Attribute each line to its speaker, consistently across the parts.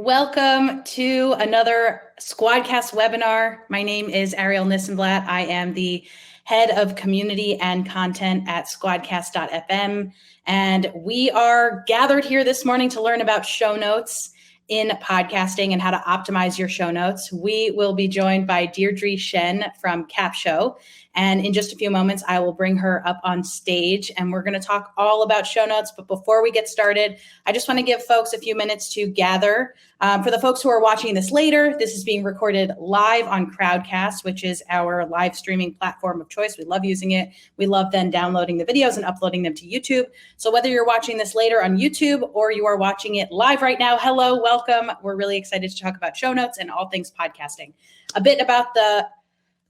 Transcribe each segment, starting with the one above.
Speaker 1: Welcome to another SquadCast webinar. My name is Ariel Nissenblatt. I am the head of community and content at SquadCast.fm. And we are gathered here this morning to learn about show notes in podcasting and how to optimize your show notes. We will be joined by Deirdre Tshein from Capsho. And in just a few moments, I will bring her up on stage and we're going to talk all about show notes. But before we get started, I just want to give folks a few minutes to gather. For the folks who are watching this later, this is being recorded live on Crowdcast, which is our live streaming platform of choice. We love using it. We love then downloading the videos and uploading them to YouTube. So whether you're watching this later on YouTube or you are watching it live right now, hello, welcome. We're really excited to talk about show notes and all things podcasting. A bit about the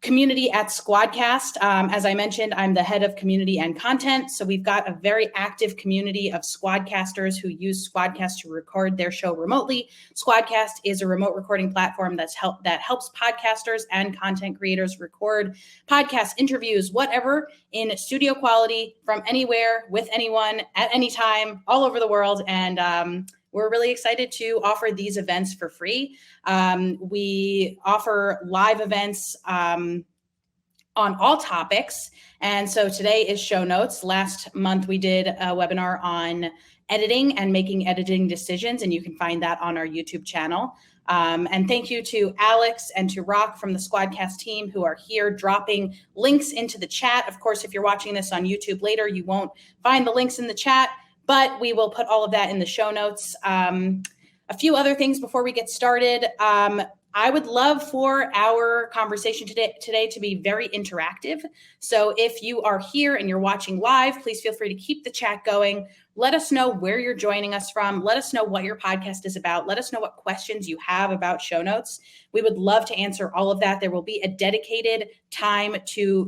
Speaker 1: community at SquadCast. As I mentioned, I'm the head of community and content. So we've got a very active community of Squadcasters who use SquadCast to record their show remotely. SquadCast is a remote recording platform that helps podcasters and content creators record podcasts, interviews, whatever, in studio quality from anywhere, with anyone, at any time, all over the world. And we're really excited to offer these events for free. We offer live events on all topics. And so today is show notes. Last month, we did a webinar on editing and making editing decisions, and you can find that on our YouTube channel. And thank you to Alex and to Rock from the SquadCast team who are here dropping links into the chat. Of course, if you're watching this on YouTube later, you won't find the links in the chat, but we will put all of that in the show notes. A few other things before we get started. I would love for our conversation today to be very interactive. So if you are here and you're watching live, please feel free to keep the chat going. Let us know where you're joining us from. Let us know what your podcast is about. Let us know what questions you have about show notes. We would love to answer all of that. There will be a dedicated time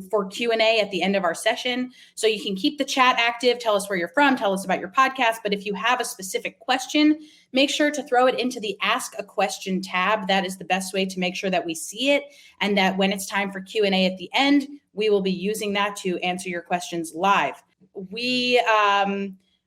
Speaker 1: for Q&A at the end of our session. So you can keep the chat active. Tell us where you're from. Tell us about your podcast. But if you have a specific question, make sure to throw it into the Ask a Question tab. That is the best way to make sure that we see it and that when it's time for Q&A at the end, we will be using that to answer your questions live.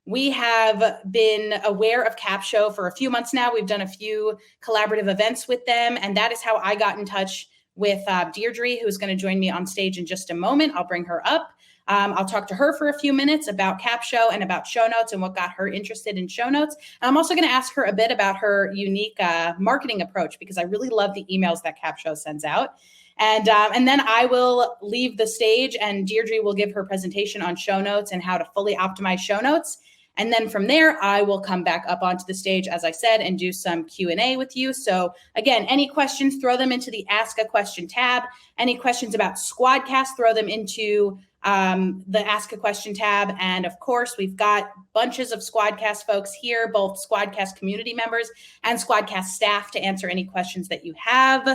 Speaker 1: We have been aware of Capsho for a few months now. We've done a few collaborative events with them, and that is how I got in touch with Deirdre, who's going to join me on stage in just a moment. I'll bring her up. I'll talk to her for a few minutes about Capsho and about show notes and what got her interested in show notes. And I'm also going to ask her a bit about her unique marketing approach, because I really love the emails that Capsho sends out. And then I will leave the stage and Deirdre will give her presentation on show notes and how to fully optimize show notes. And then from there, I will come back up onto the stage, as I said, and do some Q&A with you. So again, any questions, throw them into the Ask a Question tab. Any questions about SquadCast, throw them into the Ask a Question tab. And of course, we've got bunches of SquadCast folks here, both SquadCast community members and SquadCast staff, to answer any questions that you have.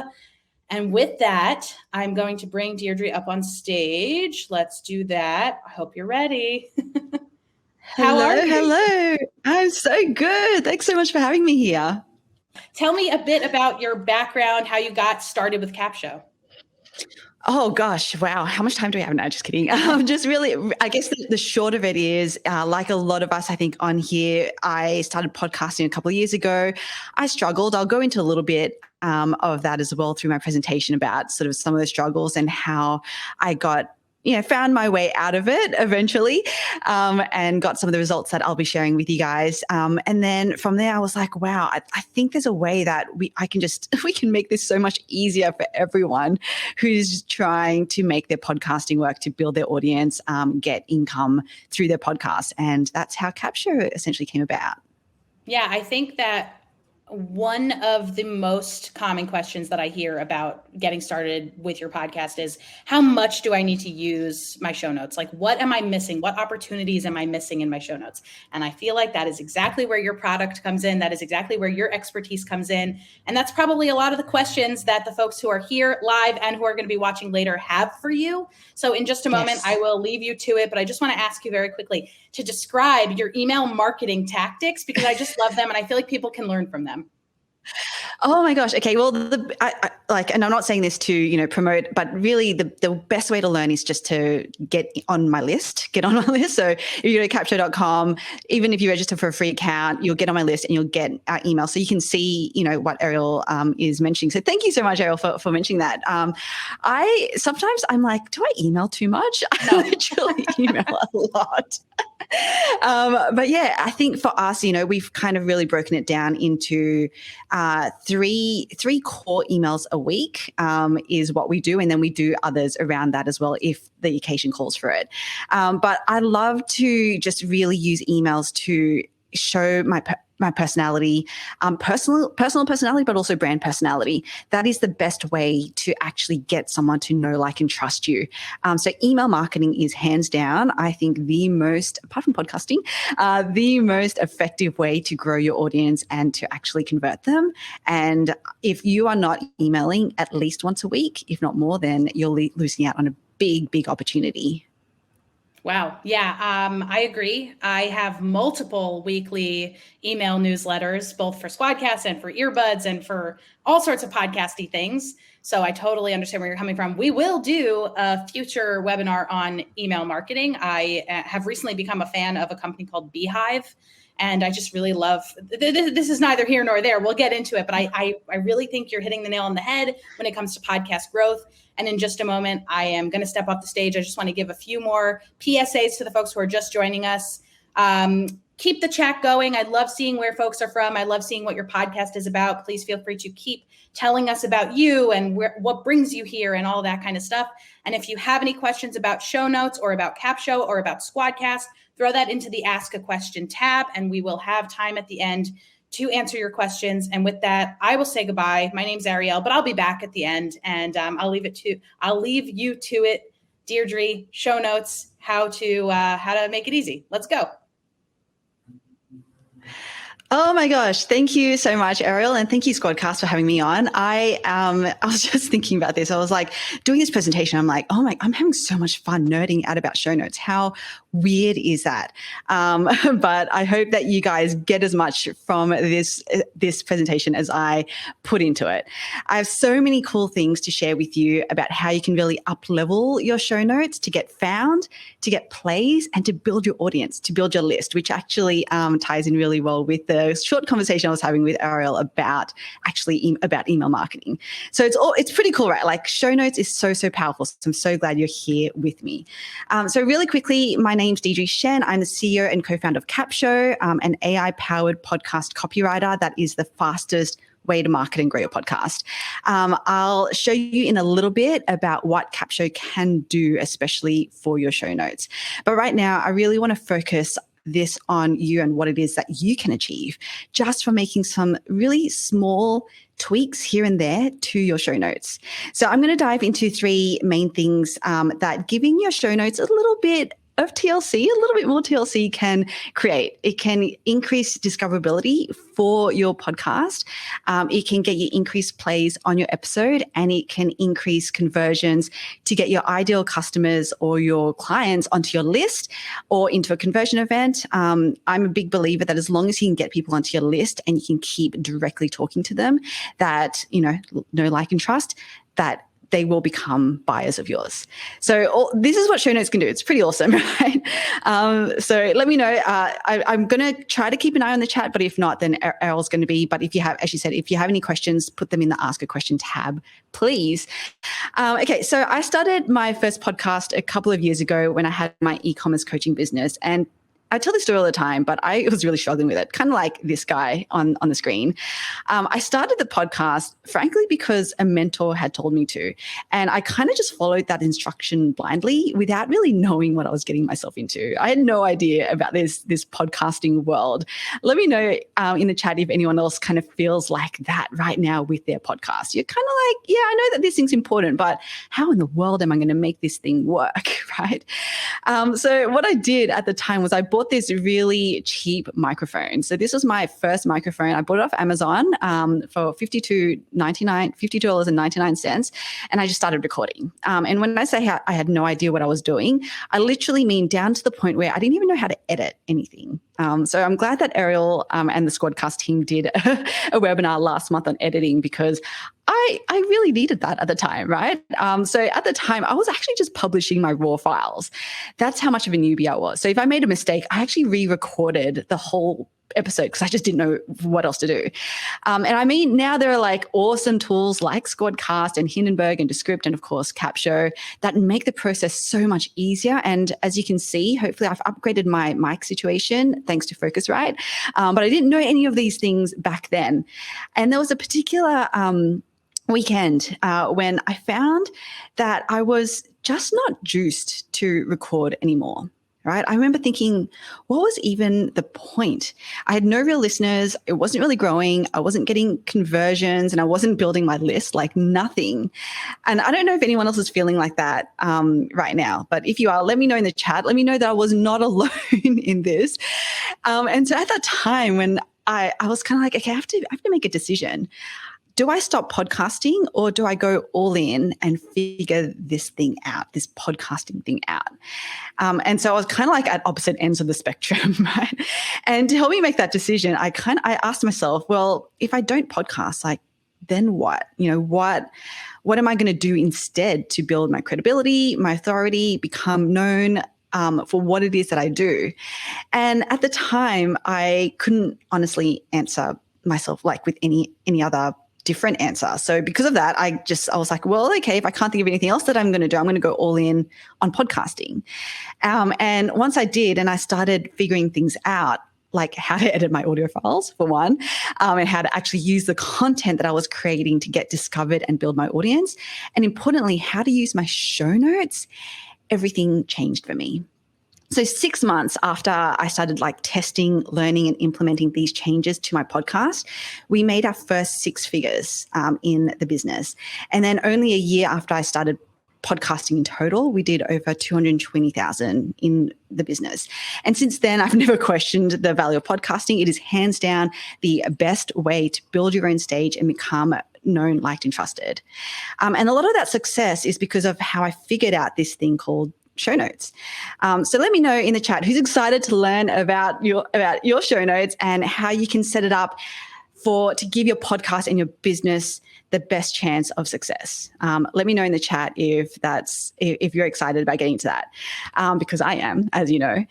Speaker 1: And with that, I'm going to bring Deirdre up on stage. Let's do that. I hope you're ready. How are you?
Speaker 2: Hello. I'm so good. Thanks so much for having me here.
Speaker 1: Tell me a bit about your background, how you got started with Capsho.
Speaker 2: Oh gosh, wow. How much time do we have now? Just kidding. Just really, I guess the short of it is, like a lot of us, I think on here, I started podcasting a couple of years ago. I struggled. I'll go into a little bit of that as well through my presentation about sort of some of the struggles and how I found my way out of it eventually, and got some of the results that I'll be sharing with you guys. And then from there, I was like, wow, I think there's a way that we can make this so much easier for everyone who's trying to make their podcasting work, to build their audience, get income through their podcast. And that's how Capsho essentially came about.
Speaker 1: Yeah, I think that one of the most common questions that I hear about getting started with your podcast is, how much do I need to use my show notes? Like, what am I missing? What opportunities am I missing in my show notes? And I feel like that is exactly where your product comes in. That is exactly where your expertise comes in. And that's probably a lot of the questions that the folks who are here live and who are going to be watching later have for you. So in just a moment, I will leave you to it, but I just want to ask you very quickly to describe your email marketing tactics, because I just love them and I feel like people can learn from them.
Speaker 2: Oh my gosh. Okay. Well, and I'm not saying this to, promote, but really the best way to learn is just to get on my list. So if you go to capsho.com, even if you register for a free account, you'll get on my list and you'll get our email. So you can see, what Ariel is mentioning. So thank you so much, Ariel, for mentioning that. Sometimes I'm like, do I email too much? I literally email a lot. But yeah, I think for us, we've kind of really broken it down into three core emails a week is what we do. And then we do others around that as well if the occasion calls for it. But I love to just really use emails to show my personality, personal personality, but also brand personality. That is the best way to actually get someone to know, like, and trust you. So email marketing is hands down, I think, the most, apart from podcasting, the most effective way to grow your audience and to actually convert them. And if you are not emailing at least once a week, if not more, then you're losing out on a big, big opportunity.
Speaker 1: Wow. Yeah, I agree. I have multiple weekly email newsletters, both for SquadCast and for earbuds and for all sorts of podcasty things. So I totally understand where you're coming from. We will do a future webinar on email marketing. I have recently become a fan of a company called Beehive. And I just really love, this is neither here nor there. We'll get into it, but I really think you're hitting the nail on the head when it comes to podcast growth. And in just a moment, I am going to step off the stage. I just want to give a few more PSAs to the folks who are just joining us. Keep the chat going. I love seeing where folks are from. I love seeing what your podcast is about. Please feel free to keep telling us about you and what brings you here and all that kind of stuff. And if you have any questions about show notes or about Capsho or about SquadCast, throw that into the Ask a Question tab, and we will have time at the end to answer your questions. And with that, I will say goodbye. My name's Ariel, but I'll be back at the end, and I'll leave you to it, Deirdre. Show notes, how to make it easy. Let's go.
Speaker 2: Oh my gosh. Thank you so much, Ariel. And thank you, SquadCast, for having me on. I was just thinking about this. I was like doing this presentation. I'm like, I'm having so much fun nerding out about show notes. How weird is that? But I hope that you guys get as much from this presentation as I put into it. I have so many cool things to share with you about how you can really up-level your show notes to get found, to get plays, and to build your audience, to build your list, which actually ties in really well with the short conversation I was having with Ariel about about email marketing. So it's pretty cool, right? Like, show notes is so powerful. So I'm so glad you're here with me. So really quickly, my name's Deirdre Tshein. I'm the CEO and co-founder of Capsho, an AI-powered podcast copywriter that is the fastest way to market and grow your podcast. I'll show you in a little bit about what Capsho can do, especially for your show notes. But right now, I really want to focus this on you and what it is that you can achieve just from making some really small tweaks here and there to your show notes. So I'm going to dive into three main things that giving your show notes a little bit of TLC, a little bit more TLC can create. It can increase discoverability for your podcast. It can get you increased plays on your episode, and it can increase conversions to get your ideal customers or your clients onto your list or into a conversion event. I'm a big believer that as long as you can get people onto your list and you can keep directly talking to them, that, know, like, and trust, that they will become buyers of yours. So this is what show notes can do. It's pretty awesome, right? So let me know. I'm going to try to keep an eye on the chat, but if not, then Errol's going to be. But if you have, as you said, if you have any questions, put them in the Ask a Question tab, please. Okay, so I started my first podcast a couple of years ago when I had my e-commerce coaching business. And I tell this story all the time, but I was really struggling with it, kind of like this guy on the screen. I started the podcast, frankly, because a mentor had told me to. And I kind of just followed that instruction blindly without really knowing what I was getting myself into. I had no idea about this podcasting world. Let me know in the chat if anyone else kind of feels like that right now with their podcast. You're kind of like, yeah, I know that this thing's important, but how in the world am I going to make this thing work, right? So what I did at the time was I bought this really cheap microphone. So this was my first microphone. I bought it off Amazon for $52.99, and I just started recording. And when I say I had no idea what I was doing, I literally mean down to the point where I didn't even know how to edit anything. So I'm glad that Ariel and the SquadCast team did a webinar last month on editing, because I really needed that at the time, right? So at the time, I was actually just publishing my raw files. That's how much of a newbie I was. So if I made a mistake, I actually re-recorded the whole episode because I just didn't know what else to do. And I mean, now there are like awesome tools like SquadCast and Hindenburg and Descript and of course Capsho that make the process so much easier. And as you can see, hopefully I've upgraded my mic situation thanks to Focusrite. But I didn't know any of these things back then. And there was a particular weekend when I found that I was just not juiced to record anymore. Right. I remember thinking, what was even the point? I had no real listeners. It wasn't really growing. I wasn't getting conversions and I wasn't building my list, like nothing. And I don't know if anyone else is feeling like that right now. But if you are, let me know in the chat. Let me know that I was not alone in this. And so at that time when I was kind of like, okay, I have to make a decision. Do I stop podcasting or do I go all in and figure this thing out, this podcasting thing out? And so I was kind of like at opposite ends of the spectrum, right? And to help me make that decision, I asked myself, well, if I don't podcast, like, then what? What am I going to do instead to build my credibility, my authority, become known for what it is that I do? And at the time, I couldn't honestly answer myself like with any other different answer. So because of that, I was like, well, okay, if I can't think of anything else that I'm going to do, I'm going to go all in on podcasting. And once I did, and I started figuring things out, like how to edit my audio files for one, and how to actually use the content that I was creating to get discovered and build my audience. And importantly, how to use my show notes, everything changed for me. So 6 months after I started like testing, learning and implementing these changes to my podcast, we made our first 6 figures in the business. And then only a year after I started podcasting in total, we did over 220,000 in the business. And since then, I've never questioned the value of podcasting. It is hands down the best way to build your own stage and become known, liked and trusted. And a lot of that success is because of how I figured out this thing called show notes. So let me know in the chat who's excited to learn about your show notes and how you can set it up to give your podcast and your business the best chance of success. Let me know in the chat if you're excited about getting to that, because I am, as you know.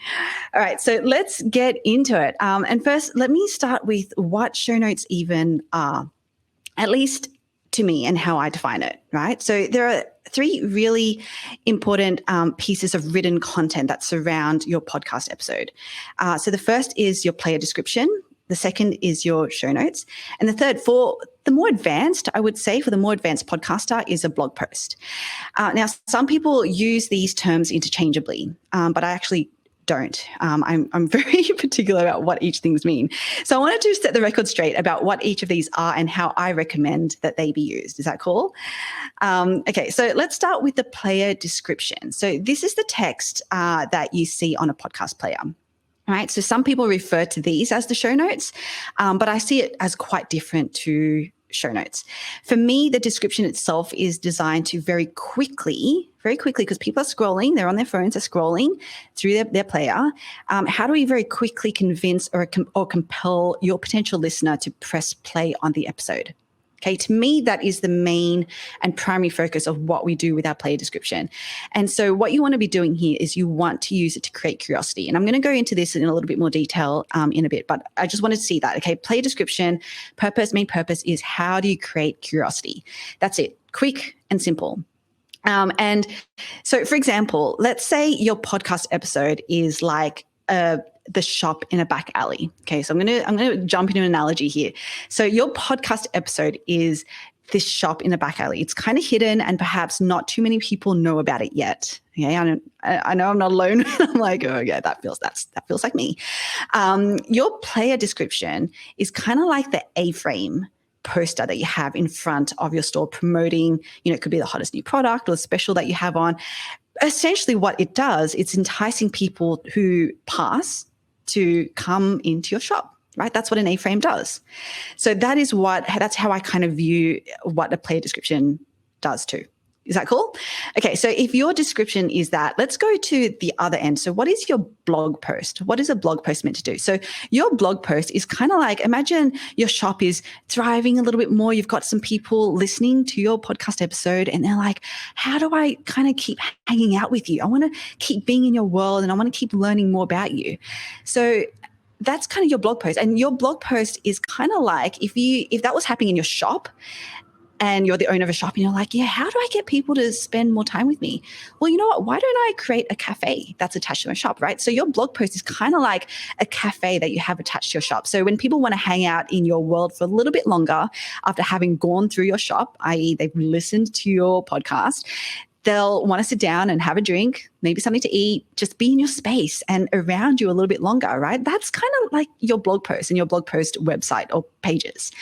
Speaker 2: All right, so let's get into it. And first, let me start with what show notes even are, at least to me, and how I define it, right? So there are 3 really important pieces of written content that surround your podcast episode. So the first is your player description. The second is your show notes. And the third, for the more advanced, I would say for the more advanced podcaster, is a blog post. Now, some people use these terms interchangeably, but I actually don't. I'm very particular about what each things mean. So I wanted to set the record straight about what each of these are and how I recommend that they be used. Is that cool? Okay, so let's start with the player description. So this is the text that you see on a podcast player. Right. So some people refer to these as the show notes, but I see it as quite different to show notes. For me, the description itself is designed to very quickly, because people are scrolling, they're on their phones, they're scrolling through their player. How do we very quickly convince or compel your potential listener to press play on the episode? Okay, to me, that is the main and primary focus of what we do with our player description. And so what you want to be doing here is you want to use it to create curiosity. And I'm going to go into this in a little bit more detail in a bit, but I just wanted to see that. Okay, player description, main purpose is how do you create curiosity? That's it, quick and simple. And so, for example, let's say your podcast episode is like the shop in a back alley. Okay, so I'm gonna jump into an analogy here. So your podcast episode is this shop in a back alley. It's kind of hidden, and perhaps not too many people know about it yet. Okay, I know I'm not alone. I'm like, oh yeah, that feels like me. Your player description is kind of like the A-frame poster that you have in front of your store promoting, it could be the hottest new product or the special that you have on. Essentially what it does, it's enticing people who pass to come into your shop, right? That's what an A-frame does. So that's how I kind of view what a player description does too. Is that cool? Okay, so if your description is that, let's go to the other end. So what is your blog post? What is a blog post meant to do? So your blog post is kind of like, imagine your shop is thriving a little bit more. You've got some people listening to your podcast episode and they're like, how do I kind of keep hanging out with you? I want to keep being in your world and I want to keep learning more about you. So that's kind of your blog post. And your blog post is kind of like if that was happening in your shop, and you're the owner of a shop and you're like, yeah, how do I get people to spend more time with me? Well, you know what? Why don't I create a cafe that's attached to my shop, right? So your blog post is kind of like a cafe that you have attached to your shop. So when people want to hang out in your world for a little bit longer after having gone through your shop, i.e. they've listened to your podcast, they'll want to sit down and have a drink, maybe something to eat, just be in your space and around you a little bit longer, right? That's kind of like your blog post and your blog post website or pages.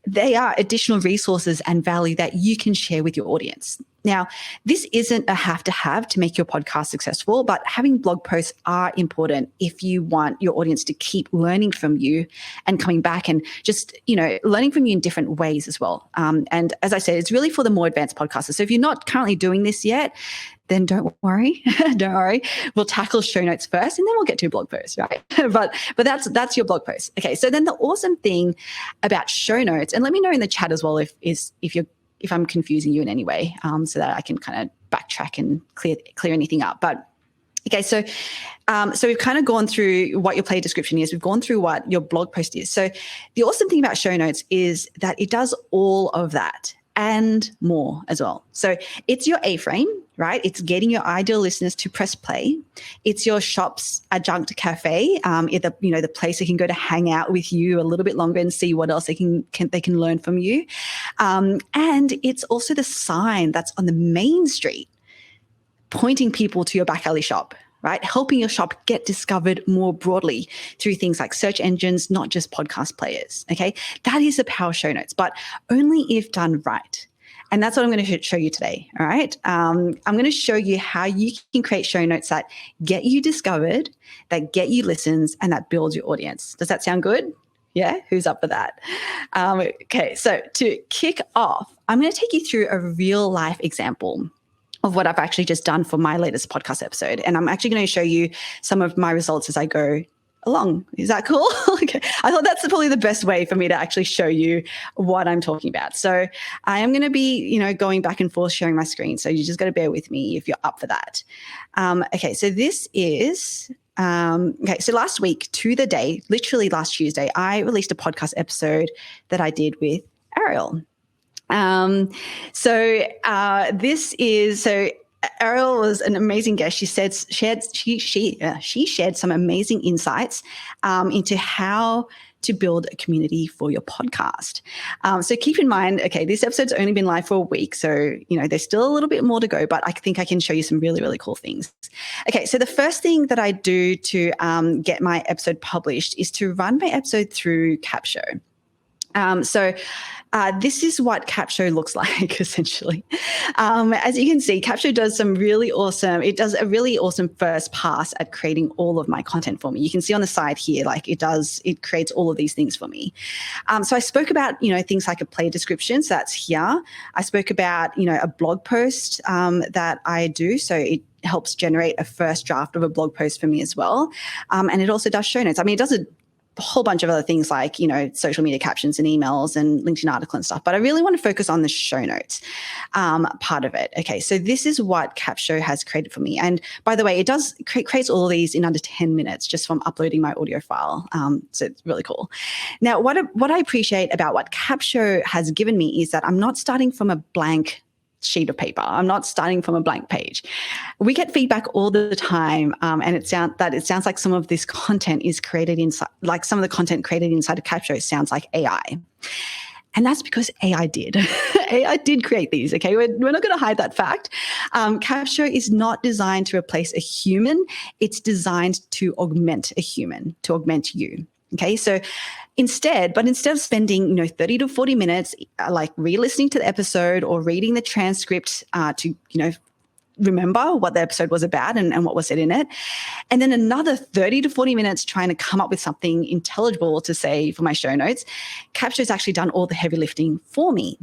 Speaker 2: They are additional resources and value that you can share with your audience. Now, this isn't a have to make your podcast successful, but having blog posts are important if you want your audience to keep learning from you and coming back and just, learning from you in different ways as well. And as I said, it's really for the more advanced podcasters. So if you're not currently doing this yet, then don't worry. Don't worry. We'll tackle show notes first and then we'll get to a blog post, right? but that's your blog post. Okay. So then the awesome thing about show notes, and let me know in the chat as well if I'm confusing you in any way, so that I can kind of backtrack and clear anything up. But okay, so we've kind of gone through what your play description is. We've gone through what your blog post is. So the awesome thing about show notes is that it does all of that and more as well. So it's your A-frame, right? It's getting your ideal listeners to press play. It's your shop's adjunct cafe, the place they can go to hang out with you a little bit longer and see what else they can learn from you. And it's also the sign that's on the main street, pointing people to your back alley shop, right? Helping your shop get discovered more broadly through things like search engines, not just podcast players, okay? That is the power of show notes, but only if done right. And that's what I'm going to show you today, all right? I'm going to show you how you can create show notes that get you discovered, that get you listens, and that builds your audience. Does that sound good? Yeah? Who's up for that? Okay, so to kick off, I'm going to take you through a real life example of what I've actually just done for my latest podcast episode. And I'm actually going to show you some of my results as I go along. Is that cool? Okay. I thought that's probably the best way for me to actually show you what I'm talking about. So I am going to be, going back and forth sharing my screen. So you just got to bear with me if you're up for that. Okay. So this is, so last week to the day, literally last Tuesday, I released a podcast episode that I did with Ariel. Ariel was an amazing guest. She shared some amazing insights into how to build a community for your podcast. So keep in mind, okay, this episode's only been live for a week, so there's still a little bit more to go, but I think I can show you some really, really cool things. Okay, so the first thing that I do to get my episode published is to run my episode through Capsho. This is what Capsho looks like, essentially. As you can see, Capsho does a really awesome first pass at creating all of my content for me. You can see on the side here, it creates all of these things for me. So I spoke about, things like a play description. So that's here. I spoke about, a blog post that I do. So it helps generate a first draft of a blog post for me as well. And it also does show notes. I mean, it does a whole bunch of other things like, social media captions and emails and LinkedIn article and stuff. But I really want to focus on the show notes part of it. Okay, so this is what Capsho has created for me. And by the way, it does creates all of these in under 10 minutes just from uploading my audio file. So it's really cool. Now, what I appreciate about what Capsho has given me is that I'm not starting from a blank sheet of paper. I'm not starting from a blank page. We get feedback all the time, and it sounds like some of this content is created inside, like some of the content created inside of Capsho sounds like AI. And that's because AI did. AI did create these, okay? We're not going to hide that fact. Capsho is not designed to replace a human. It's designed to augment a human, to augment you. Okay, so instead of spending 30 to 40 minutes re-listening to the episode or reading the transcript to remember what the episode was about and what was said in it, and then another 30 to 40 minutes trying to come up with something intelligible to say for my show notes, Capsho's actually done all the heavy lifting for me.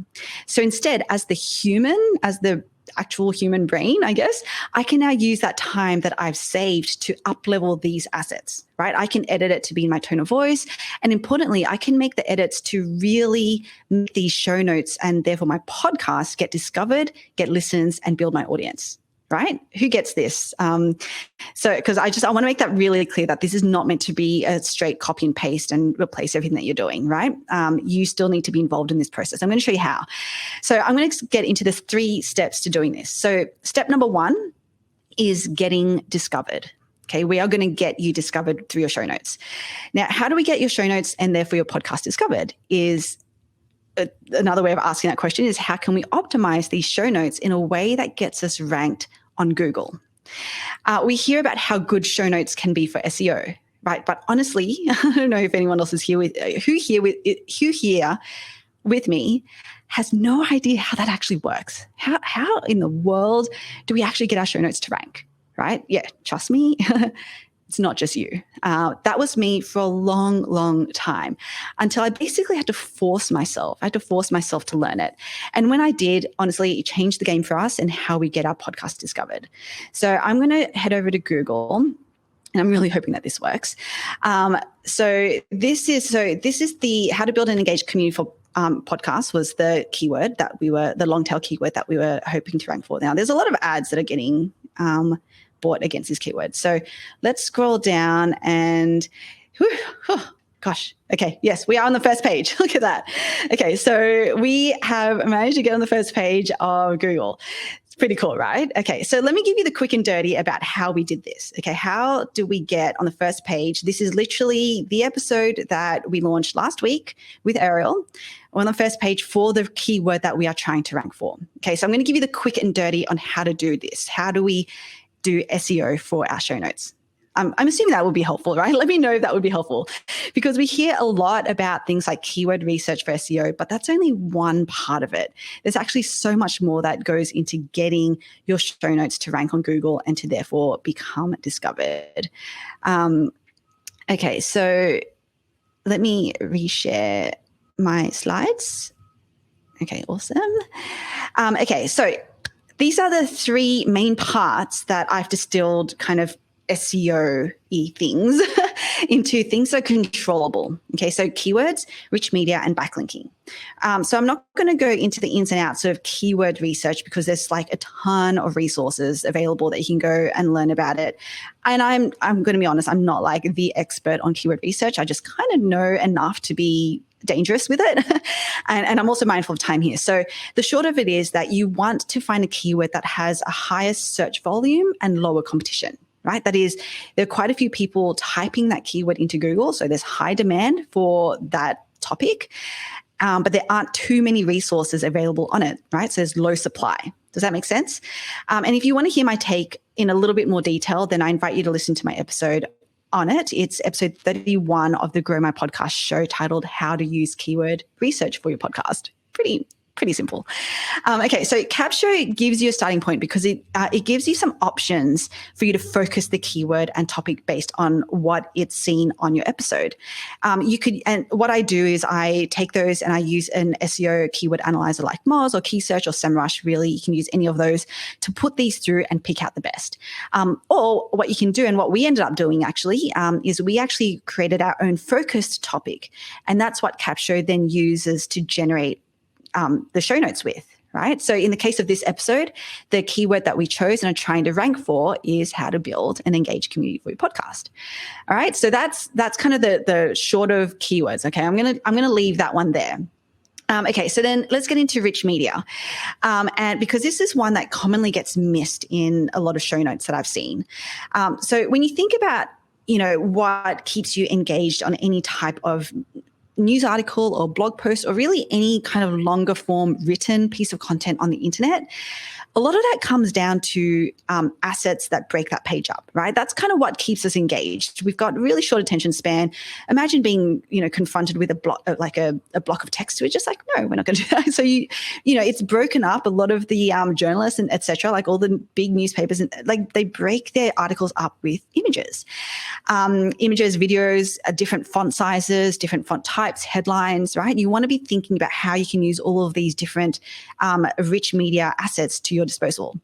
Speaker 2: So instead, as the human, as the actual human brain, I guess, I can now use that time that I've saved to up-level these assets, right? I can edit it to be in my tone of voice. And importantly, I can make the edits to really make these show notes and therefore my podcast get discovered, get listens, and build my audience. Right? Who gets this? Because I want to make that really clear that this is not meant to be a straight copy and paste and replace everything that you're doing, right? You still need to be involved in this process. I'm going to show you how. So I'm going to get into the 3 steps to doing this. So step number 1 is getting discovered. Okay, we are going to get you discovered through your show notes. Now, how do we get your show notes and therefore your podcast discovered? Is another way of asking that question is, how can we optimize these show notes in a way that gets us ranked on Google? We hear about how good show notes can be for SEO, right? But honestly, I don't know if anyone else is here who here with me has no idea how that actually works. How in the world do we actually get our show notes to rank, right? Yeah, trust me. It's not just you. That was me for a long, long time until I basically had to force myself. I had to force myself to learn it. And when I did, honestly, it changed the game for us and how we get our podcast discovered. So I'm going to head over to Google, and I'm really hoping that this works. So this is the how to build an engaged community for podcast was the keyword that the long tail keyword that we were hoping to rank for. Now, there's a lot of ads that are getting bought against this keyword. So let's scroll down and gosh. Okay. Yes, we are on the first page. Look at that. Okay. So we have managed to get on the first page of Google. It's pretty cool, right? Okay. So let me give you the quick and dirty about how we did this. Okay. How do we get on the first page? This is literally the episode that we launched last week with Ariel. We're on the first page for the keyword that we are trying to rank for. Okay. So I'm going to give you the quick and dirty on how to do this. How do we do SEO for our show notes? I'm assuming that would be helpful, right? Let me know if that would be helpful, because we hear a lot about things like keyword research for SEO, but that's only one part of it. There's actually so much more that goes into getting your show notes to rank on Google and to therefore become discovered. Okay, so let me reshare my slides. Okay, awesome. Okay, so these are the 3 main parts that I've distilled kind of SEO-y things into things that are controllable. Okay, so keywords, rich media, and backlinking. So I'm not going to go into the ins and outs of keyword research because there's like a ton of resources available that you can go and learn about it. And I'm going to be honest, I'm not like the expert on keyword research. I just kind of know enough to be dangerous with it. and I'm also mindful of time here. So the short of it is that you want to find a keyword that has a higher search volume and lower competition, right? That is, there are quite a few people typing that keyword into Google. So there's high demand for that topic, but there aren't too many resources available on it, right? So there's low supply. Does that make sense? And if you want to hear my take in a little bit more detail, then I invite you to listen to my episode on it. It's episode 31 of the Grow My Podcast show titled How to Use Keyword Research for Your Podcast. Pretty simple. Okay, so Capsho gives you a starting point because it gives you some options for you to focus the keyword and topic based on what it's seen on your episode. And what I do is I take those and I use an SEO keyword analyzer like Moz or KeySearch or SEMrush. Really, you can use any of those to put these through and pick out the best. Or what you can do, and what we ended up doing actually, is we actually created our own focused topic, and that's what Capsho then uses to generate the show notes with, right? So in the case of this episode, the keyword that we chose and are trying to rank for is how to build an engaged community for your podcast. All right. So that's kind of the short of keywords. Okay. I'm going to leave that one there. Okay. So then let's get into rich media. And because this is one that commonly gets missed in a lot of show notes that I've seen. So when you think about, what keeps you engaged on any type of news article or blog post or really any kind of longer form written piece of content on the internet, a lot of that comes down to assets that break that page up, right? That's kind of what keeps us engaged. We've got really short attention span. Imagine being, confronted with a block of text. We're just like, no, we're not going to do that. So it's broken up. A lot of the journalists and et cetera, like all the big newspapers, like they break their articles up with images, videos, different font sizes, different font types, headlines, right? You want to be thinking about how you can use all of these different rich media assets to your your disposal.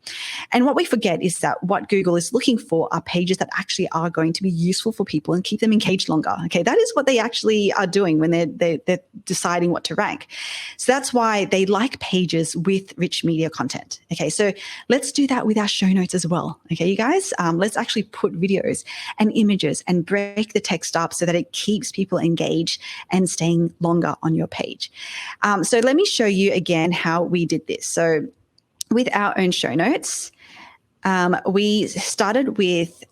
Speaker 2: And what we forget is that what Google is looking for are pages that actually are going to be useful for people and keep them engaged longer. Okay, that is what they actually are doing when they're deciding what to rank. So that's why they like pages with rich media content. Okay, so let's do that with our show notes as well. Okay, you guys, let's actually put videos and images and break the text up so that it keeps people engaged and staying longer on your page. So let me show you again how we did this. So with our own show notes, we started with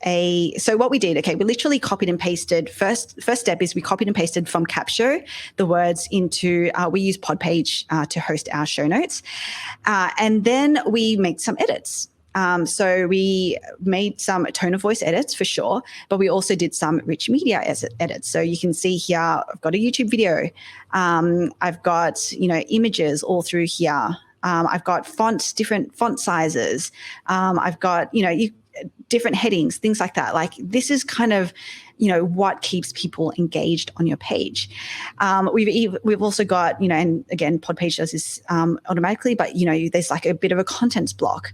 Speaker 2: so what we did, okay, we literally copied and pasted. First step is we copied and pasted from Capsho the words into, we use Podpage to host our show notes. And then we made some edits. So we made some tone of voice edits for sure, but we also did some rich media edits. So you can see here, I've got a YouTube video. I've got, images all through here. I've got different font sizes. I've got, different headings, things like that. Like this is kind of, what keeps people engaged on your page. We've also got, and again, Podpage does this automatically, but, there's like a bit of a contents block.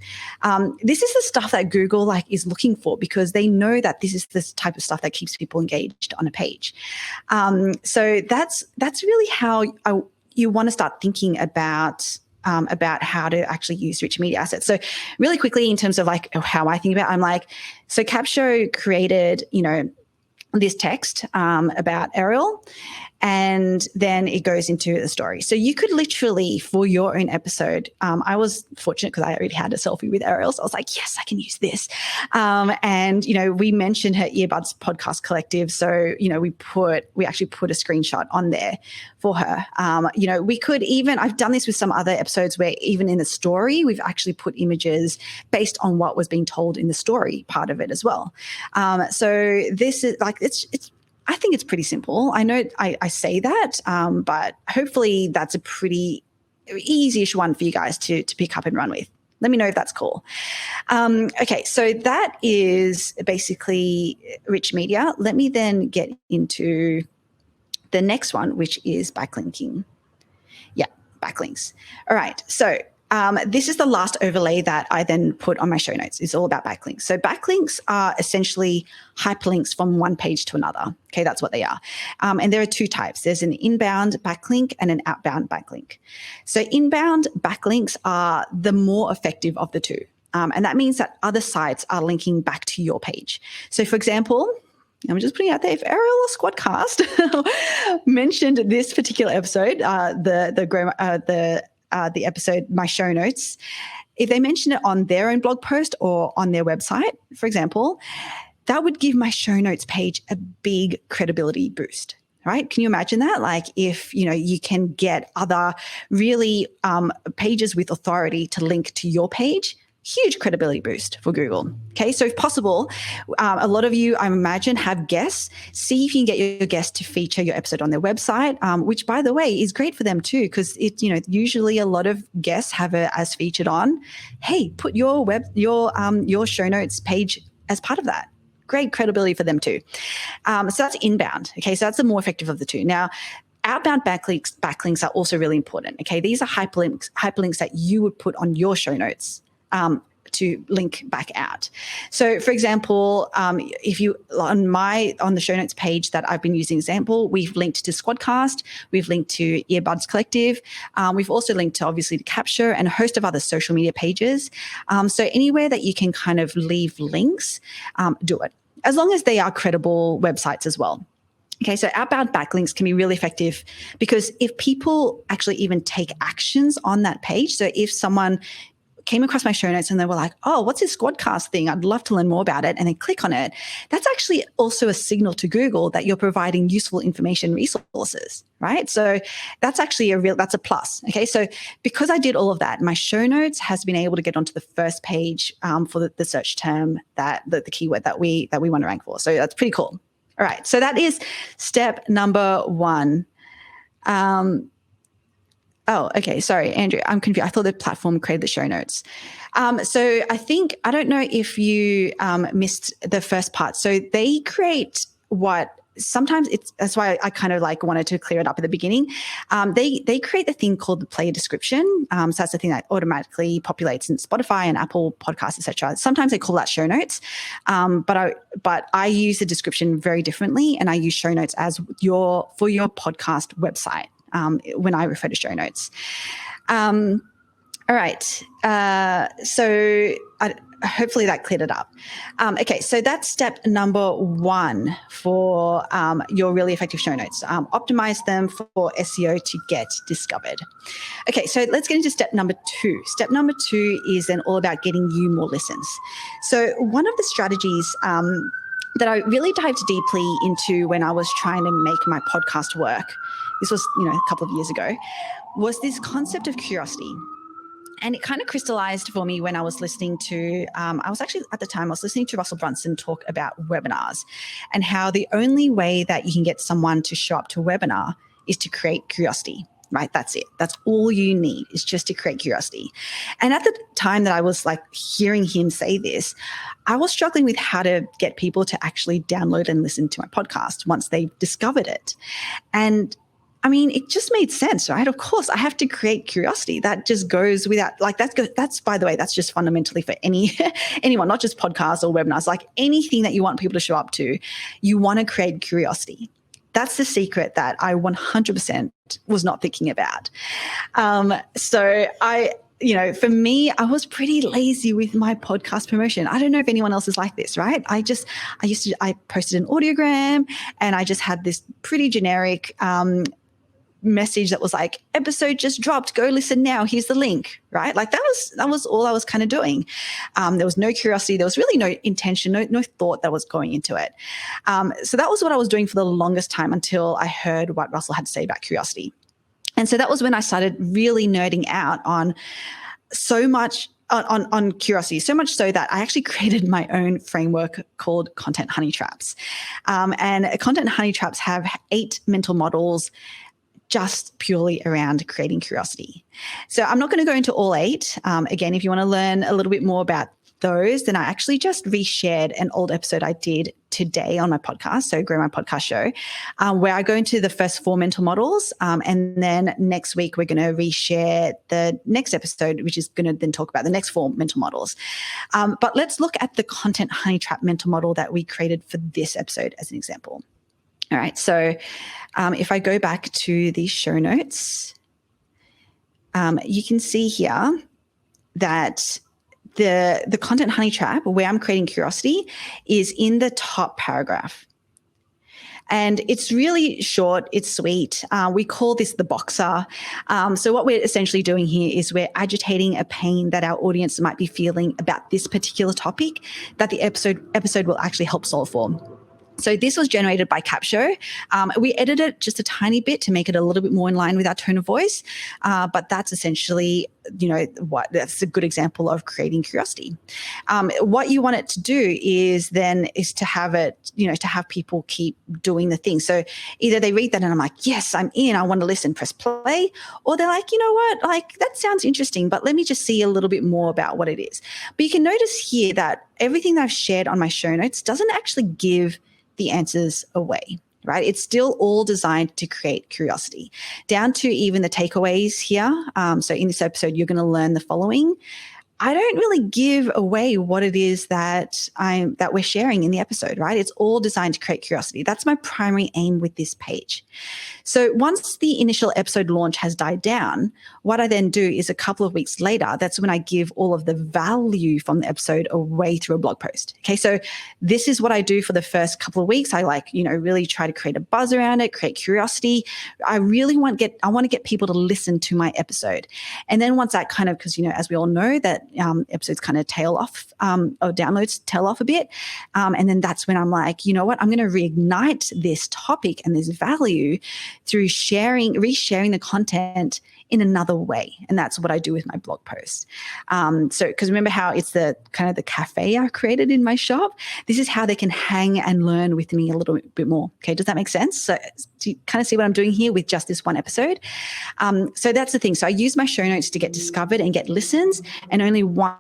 Speaker 2: This is the stuff that Google is looking for because they know that this is this type of stuff that keeps people engaged on a page. So that's really how you want to start thinking about how to actually use rich media assets. So really quickly in terms of how I think about it, I'm like, so Capsho created, this text about Ariel, and then it goes into the story. So you could literally, for your own episode, I was fortunate because I already had a selfie with Ariel, so I was like, yes, I can use this. And, we mentioned her Earbuds Podcast Collective. So, we actually put a screenshot on there for her. We could even, I've done this with some other episodes where even in the story, we've actually put images based on what was being told in the story part of it as well. So this is I think it's pretty simple. I know I say that, but hopefully that's a pretty easy-ish one for you guys to pick up and run with. Let me know if that's cool. Okay, so that is basically rich media. Let me then get into the next one, which is backlinking. Yeah, backlinks. All right, so this is the last overlay that I then put on my show notes. It's all about backlinks. So backlinks are essentially hyperlinks from one page to another. Okay, that's what they are. And there are two types. There's an inbound backlink and an outbound backlink. So inbound backlinks are the more effective of the two. And that means that other sites are linking back to your page. So for example, I'm just putting out there, if Ariel or SquadCast mentioned this particular episode, the episode, my show notes, if they mention it on their own blog post or on their website, for example, that would give my show notes page a big credibility boost, right? Can you imagine that? If, you can get other really pages with authority to link to your page, huge credibility boost for Google. Okay, so if possible, a lot of you, I imagine, have guests. See if you can get your guests to feature your episode on their website, which, by the way, is great for them too, because usually a lot of guests have it as featured on. Hey, put your show notes page as part of that. Great credibility for them too. So that's inbound. Okay, so that's the more effective of the two. Now, outbound backlinks are also really important. Okay, these are hyperlinks that you would put on your show notes to link back out. So for example, if you on the show notes page that I've been using example, we've linked to SquadCast, we've linked to Earbuds Collective, we've also linked to obviously to Capsho and a host of other social media pages. So anywhere that you can kind of leave links, do it, as long as they are credible websites as well. Okay, so outbound backlinks can be really effective because if people actually even take actions on that page, so if someone came across my show notes and they were like, oh, what's this SquadCast thing? I'd love to learn more about it. And they click on it. That's actually also a signal to Google that you're providing useful information resources, right? So that's actually that's a plus. Okay. So because I did all of that, my show notes has been able to get onto the first page for the search term that the keyword that we want to rank for. So that's pretty cool. All right. So that is step number one. Oh, okay. Sorry, Andrew. I'm confused. I thought the platform created the show notes. So I don't know if you missed the first part. So they create what sometimes that's why I kind of like wanted to clear it up at the beginning. They create the thing called the player description. So that's the thing that automatically populates in Spotify and Apple Podcasts, etc. Sometimes they call that show notes, but I use the description very differently, and I use show notes as for your podcast website when I refer to show notes. All right. Hopefully that cleared it up. Okay, so that's step number 1 for your really effective show notes. Optimize them for SEO to get discovered. Okay, so let's get into step number 2. Step number 2 is then all about getting you more listens. So one of the strategies that I really dived deeply into when I was trying to make my podcast work, this was a couple of years ago, was this concept of curiosity. And it kind of crystallized for me when I was listening to, I was listening to Russell Brunson talk about webinars and how the only way that you can get someone to show up to a webinar is to create curiosity, right? That's it. That's all you need, is just to create curiosity. And at the time that I was like hearing him say this, I was struggling with how to get people to actually download and listen to my podcast once they discovered it. And I mean, it just made sense, right? Of course, I have to create curiosity. That just goes without, like, that's, by the way, that's just fundamentally for anyone, not just podcasts or webinars, like anything that you want people to show up to, you want to create curiosity. That's the secret that I 100% was not thinking about. So for me, I was pretty lazy with my podcast promotion. I don't know if anyone else is like this, right? I posted an audiogram and I just had this pretty generic, message that was like, episode just dropped, go listen now, here's the link, right? Like that was all I was kind of doing. There was no curiosity, there was really no intention, no thought that was going into it. So that was what I was doing for the longest time until I heard what Russell had to say about curiosity. And so that was when I started really nerding out on so much on curiosity, so much so that I actually created my own framework called Content Honey Traps. And Content Honey Traps have 8 mental models just purely around creating curiosity. So I'm not going to go into all 8. Again, if you want to learn a little bit more about those, then I actually just reshared an old episode I did today on my podcast, so Grow My Podcast Show, where I go into the first 4 mental models. And then next week, we're going to reshare the next episode, which is going to then talk about the next 4 mental models. But let's look at the Content Honey Trap mental model that we created for this episode as an example. All right, so if I go back to the show notes, you can see here that the Content Honey Trap, where I'm creating curiosity, is in the top paragraph. And it's really short, it's sweet. We call this the boxer. So what we're essentially doing here is we're agitating a pain that our audience might be feeling about this particular topic that the episode will actually help solve for. So this was generated by Capsho. We edited it just a tiny bit to make it a little bit more in line with our tone of voice. But that's essentially, that's a good example of creating curiosity. What you want it to do is to have it, to have people keep doing the thing. So either they read that and I'm like, yes, I'm in, I want to listen, press play. Or they're like, you know what, like that sounds interesting, but let me just see a little bit more about what it is. But you can notice here that everything that I've shared on my show notes doesn't actually give the answers away, right? It's still all designed to create curiosity, down to even the takeaways here. So in this episode, you're going to learn the following. I don't really give away what it is that we're sharing in the episode, right? It's all designed to create curiosity. That's my primary aim with this page. So once the initial episode launch has died down, what I then do is a couple of weeks later, that's when I give all of the value from the episode away through a blog post. Okay, so this is what I do for the first couple of weeks. I really try to create a buzz around it, create curiosity. I want to get people to listen to my episode. And then once that kind of, because, as we all know that episodes kind of tail off, or downloads tail off a bit. And then that's when I'm like, you know what, I'm going to reignite this topic and this value through resharing the content in another way. And that's what I do with my blog posts. So, because remember how it's the kind of the cafe I created in my shop? This is how they can hang and learn with me a little bit more. Okay, does that make sense? So do you kind of see what I'm doing here with just this one episode? So that's the thing. So I use my show notes to get discovered and get listens, and only one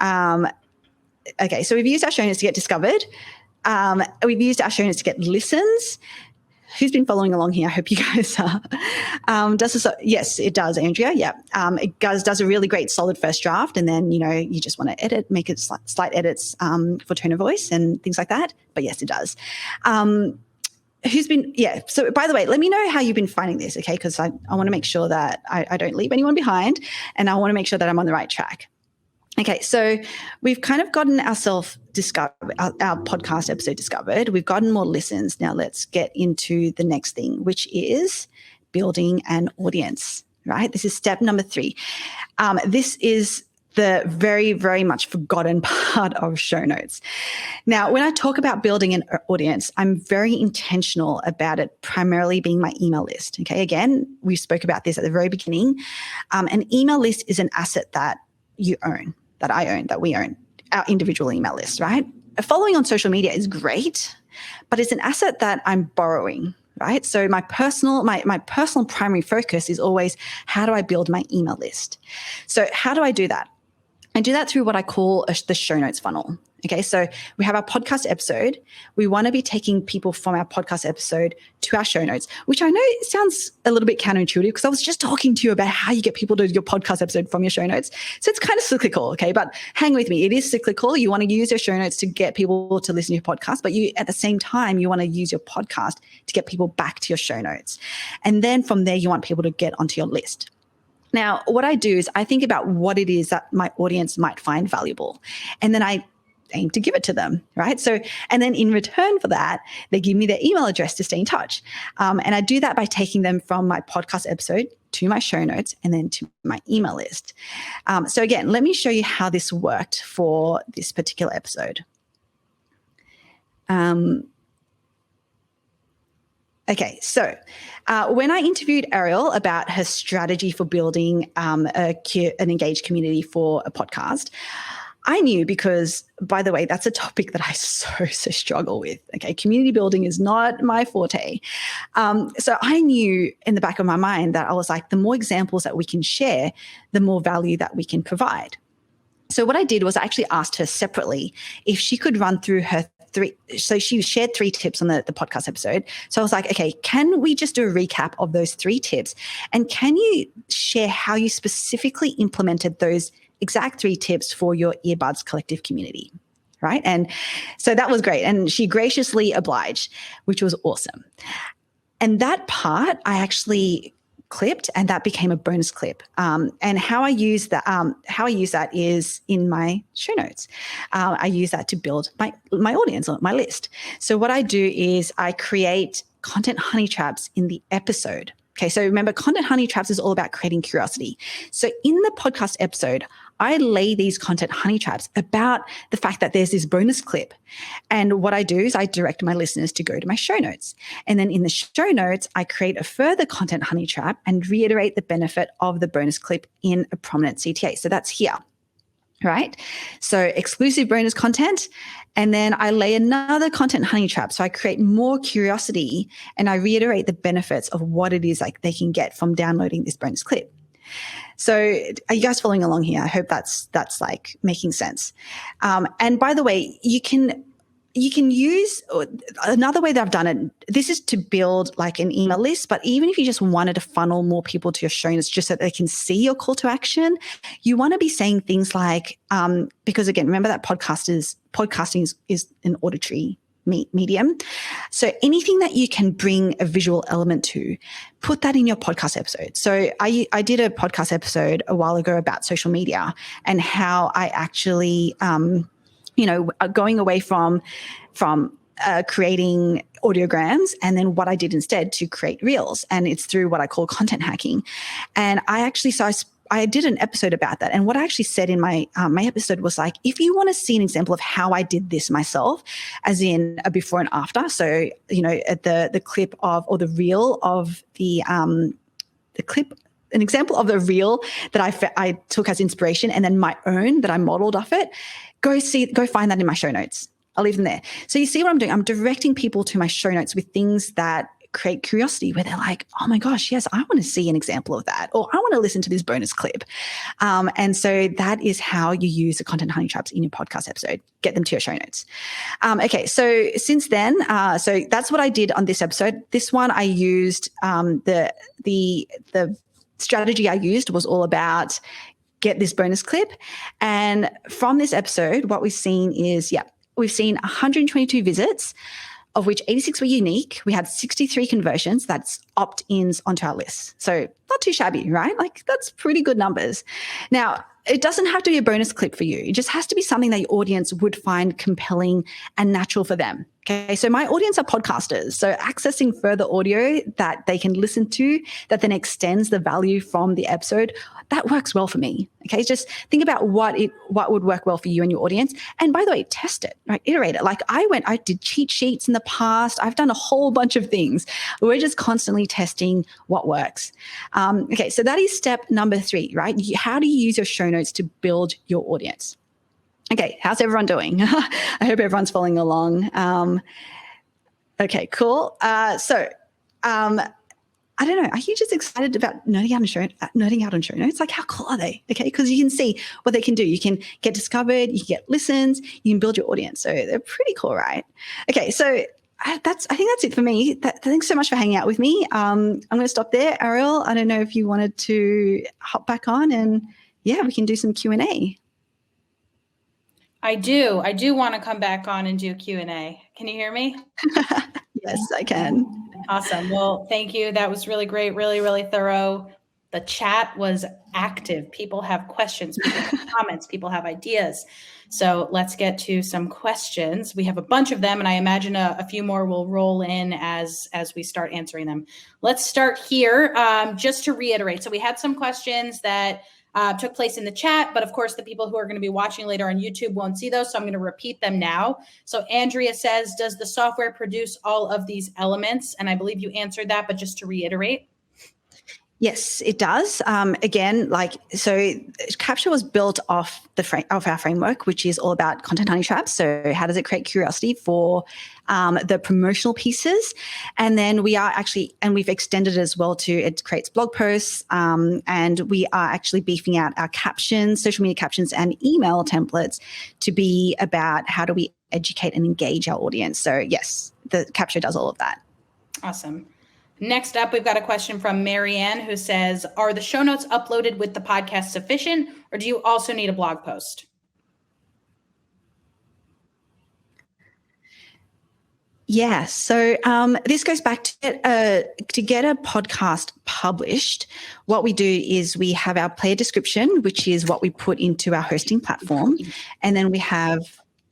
Speaker 2: Okay, so we've used our show notes to get discovered. We've used our show notes to get listens. Who's been following along here? I hope you guys are. Yes, it does, Andrea. Yeah, it does a really great solid first draft, and then you just want to edit, make it slight edits for tone of voice and things like that. But yes, it does. So by the way, let me know how you've been finding this, okay? Because I want to make sure that I don't leave anyone behind, and I want to make sure that I'm on the right track. Okay, so we've kind of gotten ourselves our podcast episode discovered. We've gotten more listens. Now let's get into the next thing, which is building an audience, right? This is step number 3. This is the very, very much forgotten part of show notes. Now, when I talk about building an audience, I'm very intentional about it primarily being my email list. Okay, again, we spoke about this at the very beginning. An email list is an asset that you own, that I own, that we own, our individual email list, right? Following on social media is great, but it's an asset that I'm borrowing, right? So my personal primary focus is always, how do I build my email list? So how do I do that? I do that through what I call the show notes funnel. Okay, so we have our podcast episode. We want to be taking people from our podcast episode to our show notes, which I know sounds a little bit counterintuitive because I was just talking to you about how you get people to your podcast episode from your show notes. So it's kind of cyclical, okay? But hang with me. It is cyclical. You want to use your show notes to get people to listen to your podcast, but at the same time, you want to use your podcast to get people back to your show notes. And then from there, you want people to get onto your list. Now, what I do is I think about what it is that my audience might find valuable, and then I aim to give it to them, right? So, and then in return for that, they give me their email address to stay in touch. And I do that by taking them from my podcast episode to my show notes and then to my email list. So again, let me show you how this worked for this particular episode. Okay, so when I interviewed Ariel about her strategy for building an engaged community for a podcast, I knew, because, by the way, that's a topic that I so struggle with. Okay, community building is not my forte. So I knew in the back of my mind that I was like, the more examples that we can share, the more value that we can provide. So what I did was I actually asked her separately if she could run through her 3. So she shared 3 tips on the podcast episode. So I was like, okay, can we just do a recap of those 3 tips? And can you share how you specifically implemented those exact 3 tips for your Earbuds Collective community, right? And so that was great. And she graciously obliged, which was awesome. And that part I actually clipped, and that became a bonus clip. And how I use that is in my show notes. I use that to build my audience, my list. So what I do is I create content honey traps in the episode. Okay, so remember, content honey traps is all about creating curiosity. So in the podcast episode, I lay these content honey traps about the fact that there's this bonus clip. And what I do is I direct my listeners to go to my show notes. And then in the show notes, I create a further content honey trap and reiterate the benefit of the bonus clip in a prominent CTA. So that's here, right? So exclusive bonus content. And then I lay another content honey trap. So I create more curiosity and I reiterate the benefits of what it is like they can get from downloading this bonus clip. So are you guys following along here? I hope that's like making sense. And by the way, you can use another way that I've done it. This is to build like an email list, but even if you just wanted to funnel more people to your show notes just so that they can see your call to action, you want to be saying things like, because again, remember that podcasting is an auditory medium. So anything that you can bring a visual element to, put that in your podcast episode. So I did a podcast episode a while ago about social media and how I actually, going away from creating audiograms, and then what I did instead to create reels, and it's through what I call content hacking. And I did an episode about that. And what I actually said in my episode was like, if you want to see an example of how I did this myself, as in a before and after. So, at the clip of, or the reel of the clip, an example of the reel that I took as inspiration, and then my own that I modeled off it, go find that in my show notes. I'll leave them there. So you see what I'm doing? I'm directing people to my show notes with things that create curiosity where they're like, oh my gosh, yes, I want to see an example of that, or I want to listen to this bonus clip. And so that is how you use the content honey traps in your podcast episode. Get them to your show notes. Okay, so since then, so that's what I did on this episode. This one I used the strategy I used was all about get this bonus clip. And from this episode, what we've seen is, we've seen 122 visits, of which 86 were unique. We had 63 conversions. That's opt-ins onto our list. So not too shabby, right? Like that's pretty good numbers. Now, it doesn't have to be a bonus clip for you. It just has to be something that your audience would find compelling and natural for them. Okay, so my audience are podcasters. So accessing further audio that they can listen to that then extends the value from the episode, that works well for me. Okay, just think about what would work well for you and your audience. And by the way, test it, right? Iterate it. Like I did cheat sheets in the past. I've done a whole bunch of things. We're just constantly testing what works. Okay, so that is step number 3, right? How do you use your show notes to build your audience? Okay, how's everyone doing? I hope everyone's following along. Okay, cool. So I don't know. Are you just excited about nerding out on show notes? Like, how cool are they? Okay, because you can see what they can do. You can get discovered. You can get listens. You can build your audience. So they're pretty cool, right? Okay, so I think that's it for me. Thanks so much for hanging out with me. I'm going to stop there, Ariel. I don't know if you wanted to hop back on, and we can do some Q&A.
Speaker 1: I do want to come back on and do Q&A. Can you hear me?
Speaker 2: Yes, I can.
Speaker 1: Awesome. Well, thank you. That was really great. Really, really thorough. The chat was active. People have questions, people have comments, people have ideas. So let's get to some questions. We have a bunch of them, and I imagine a few more will roll in as we start answering them. Let's start here. Just to reiterate. So we had some questions that took place in the chat, but of course the people who are going to be watching later on YouTube won't see those, so I'm going to repeat them now. So Andrea says, does the software produce all of these elements? And I believe you answered that, but just to reiterate.
Speaker 2: Yes, it does. Again, so Capsho was built off our framework, which is all about content honey traps. So how does it create curiosity for the promotional pieces? And then we've extended it as well to it creates blog posts, and we are actually beefing out our captions, social media captions, and email templates to be about how do we educate and engage our audience. So yes, the Capsho does all of that.
Speaker 1: Awesome. Next up, we've got a question from Marianne who says, are the show notes uploaded with the podcast sufficient, or do you also need a blog post?
Speaker 2: Yeah, so this goes back to get a podcast published. What we do is we have our player description, which is what we put into our hosting platform, and then we have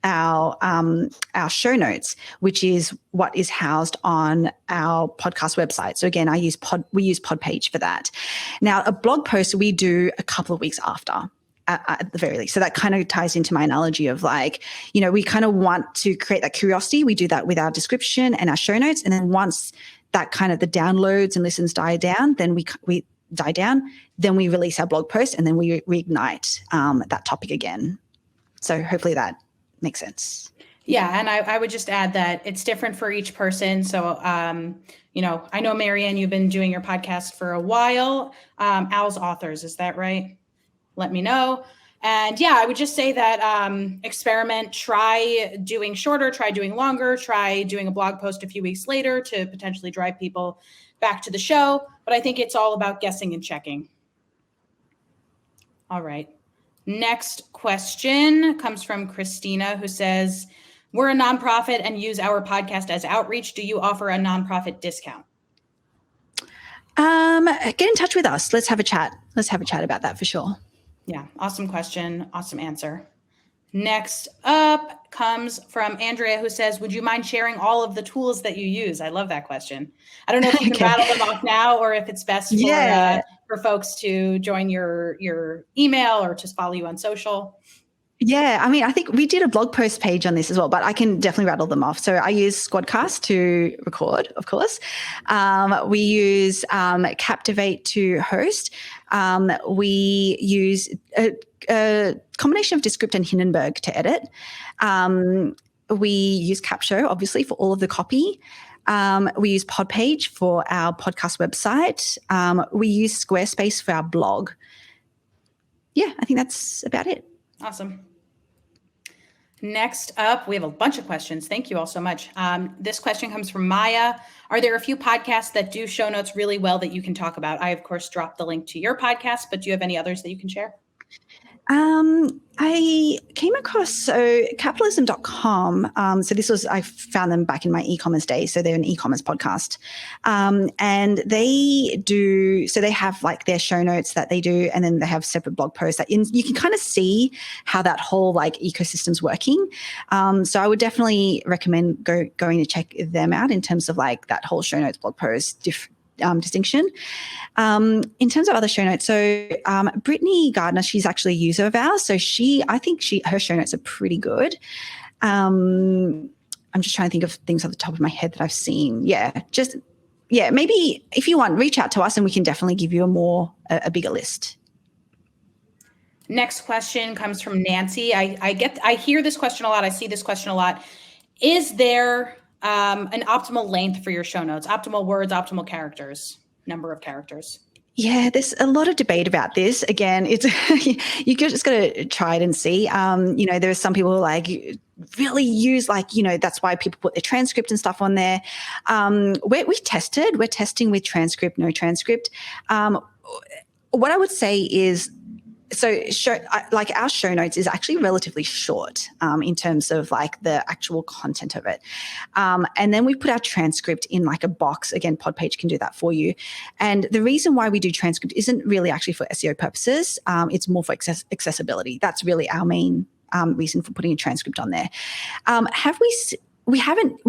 Speaker 2: our show notes, which is what is housed on our podcast website. So again, we use Podpage for that. Now, a blog post we do a couple of weeks after. At the very least. So that kind of ties into my analogy of we kind of want to create that curiosity. We do that with our description and our show notes. And then once that kind of the downloads and listens die down, then we die down, then we release our blog post and then we reignite that topic again. So hopefully that makes sense.
Speaker 1: Yeah. And I would just add that it's different for each person. So, I know, Marianne, you've been doing your podcast for a while. Al's Authors, is that right? Let me know. And I would just say that experiment, try doing shorter, try doing longer, try doing a blog post a few weeks later to potentially drive people back to the show. But I think it's all about guessing and checking. All right. Next question comes from Christina, who says, we're a nonprofit and use our podcast as outreach. Do you offer a nonprofit discount?
Speaker 2: Get in touch with us. Let's have a chat. Let's have a chat about that for sure.
Speaker 1: Yeah, awesome question. Awesome answer. Next up comes from Andrea, who says, would you mind sharing all of the tools that you use? I love that question. I don't know if you can rattle them off now or if it's best for folks to join your email or just follow you on social.
Speaker 2: Yeah, I mean, I think we did a blog post page on this as well, but I can definitely rattle them off. So I use SquadCast to record, of course. We use Captivate to host. We use a combination of Descript and Hindenburg to edit. We use Capsho, obviously, for all of the copy. We use Podpage for our podcast website. We use Squarespace for our blog. Yeah, I think that's about it.
Speaker 1: Awesome. Next up, we have a bunch of questions. Thank you all so much. This question comes from Maya. Are there a few podcasts that do show notes really well that you can talk about? I, of course, dropped the link to your podcast, but do you have any others that you can share?
Speaker 2: I came across capitalism.com. I found them back in my e-commerce days. So they're an e-commerce podcast. And they have like their show notes that they do, and then they have separate blog posts that you can kind of see how that whole like ecosystem's working. So I would definitely recommend going to check them out in terms of like that whole show notes blog post distinction. In terms of other show notes, so Brittany Gardner, she's actually a user of ours. So I think her show notes are pretty good. I'm just trying to think of things off the top of my head that I've seen. Maybe if you want, reach out to us and we can definitely give you a bigger list.
Speaker 1: Next question comes from Nancy. I hear this question a lot. I see this question a lot. Is there an optimal length for your show notes? Optimal words, optimal characters, number of characters?
Speaker 2: Yeah, there's a lot of debate about this. Again, it's you just got to try it and see. There are some people who like really use that's why people put their transcript and stuff on there. We're testing with transcript, no transcript. What I would say is, our show notes is actually relatively short in terms of like the actual content of it. And then we put our transcript in like a box. Again, Podpage can do that for you. And the reason why we do transcript isn't really actually for SEO purposes. It's more for accessibility. That's really our main reason for putting a transcript on there. We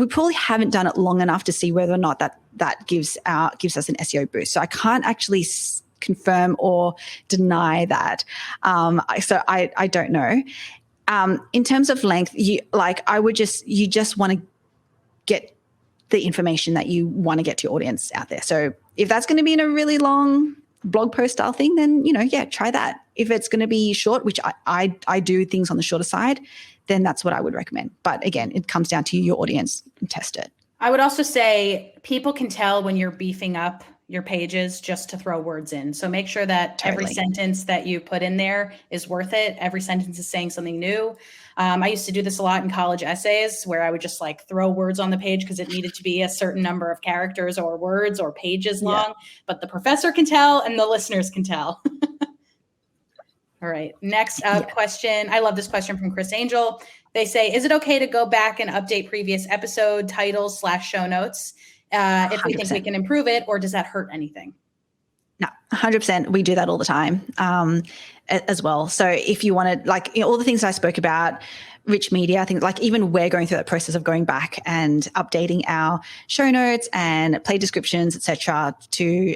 Speaker 2: probably haven't done it long enough to see whether or not that gives us an SEO boost. So I can't actually confirm or deny that. So I don't know. In terms of length, you just want to get the information that you want to get to your audience out there. So if that's going to be in a really long blog post style thing, then, try that. If it's going to be short, which I do things on the shorter side, then that's what I would recommend. But again, it comes down to your audience and test it.
Speaker 1: I would also say people can tell when you're beefing up your pages just to throw words in. So make sure that every sentence that you put in there is worth it. Every sentence is saying something new. I used to do this a lot in college essays where I would just like throw words on the page because it needed to be a certain number of characters or words or pages long, but the professor can tell and the listeners can tell. All right. Next up question. I love this question from Chris Angel. They say, is it okay to go back and update previous episode titles / show notes if we 100%. Think we can improve it, or does that hurt anything?
Speaker 2: No, 100%. We do that all the time as well. So if you want to, all the things I spoke about, rich media, I think even we're going through that process of going back and updating our show notes and play descriptions, etc., to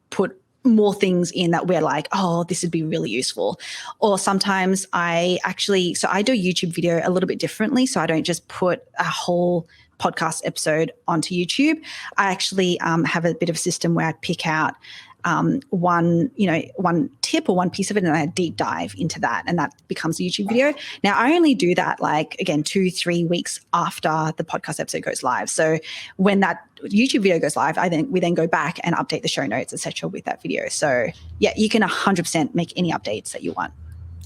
Speaker 2: put more things in that we're like, oh, this would be really useful. Or sometimes I do YouTube video a little bit differently. So I don't just put a whole podcast episode onto YouTube. I actually have a bit of a system where I pick out one tip or one piece of it and I deep dive into that, and that becomes a YouTube video. Now I only do that 2-3 weeks after the podcast episode goes live. So when that YouTube video goes live, we then go back and update the show notes, etc., with that video. So yeah, you can 100% make any updates that you want.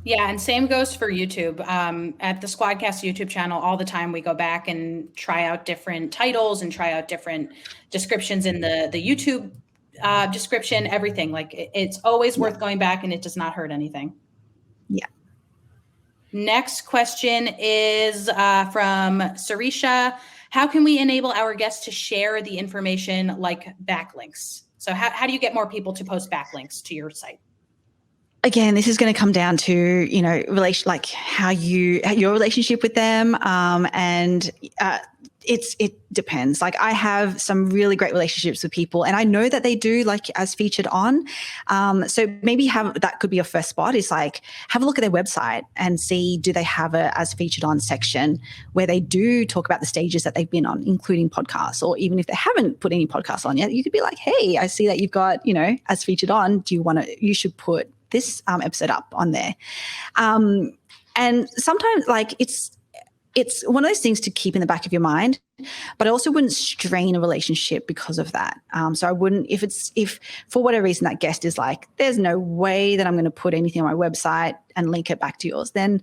Speaker 1: Yeah, and same goes for YouTube. At the SquadCast YouTube channel, all the time we go back and try out different titles and try out different descriptions in the YouTube description, everything. It's always worth going back, and it does not hurt anything.
Speaker 2: Yeah.
Speaker 1: Next question is from Sarisha. How can we enable our guests to share the information like backlinks? So how do you get more people to post backlinks to your site?
Speaker 2: Again, this is going to come down to, your relationship with them. And it depends. I have some really great relationships with people, and I know that they do as featured on. So maybe that could be your first spot is have a look at their website and see, do they have a as featured on section where they do talk about the stages that they've been on, including podcasts, or even if they haven't put any podcasts on yet, you could be like, hey, I see that you've got, as featured on. You should put this episode up on there. And sometimes it's one of those things to keep in the back of your mind, but I also wouldn't strain a relationship because of that. So I wouldn't, if for whatever reason that guest is like, there's no way that I'm going to put anything on my website and link it back to yours, then,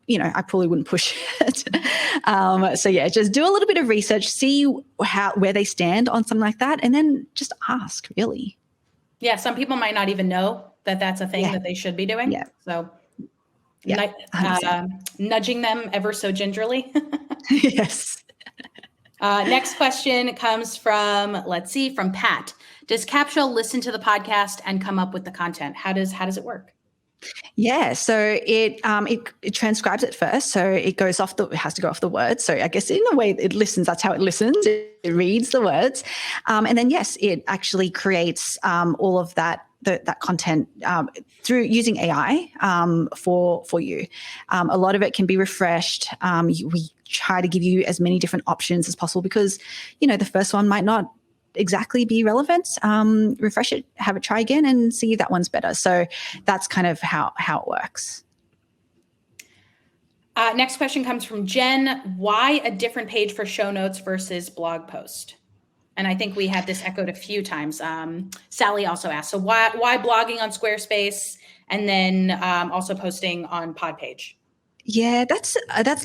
Speaker 2: I probably wouldn't push it. So yeah, just do a little bit of research, see where they stand on something like that, and then just ask, really.
Speaker 1: Yeah, some people might not even know that that's a thing that they should be doing.
Speaker 2: Yeah.
Speaker 1: So
Speaker 2: Yeah,
Speaker 1: nudging them ever so gingerly.
Speaker 2: Yes.
Speaker 1: Next question comes from Pat. Does Capsho listen to the podcast and come up with the content? How does it work?
Speaker 2: Yeah, so it transcribes it first. So it has to go off the words. So I guess in a way it listens. That's how it listens. It reads the words, and then yes, it actually creates all of that content through using AI for you. A lot of it can be refreshed. We try to give you as many different options as possible because the first one might not exactly be relevant. Refresh it, have it try again, and see if that one's better. So that's kind of how it works.
Speaker 1: Next question comes from Jen. Why a different page for show notes versus blog post? And I think we had this echoed a few times. Sally also asked, so why blogging on Squarespace and then also posting on Podpage?
Speaker 2: Yeah, that's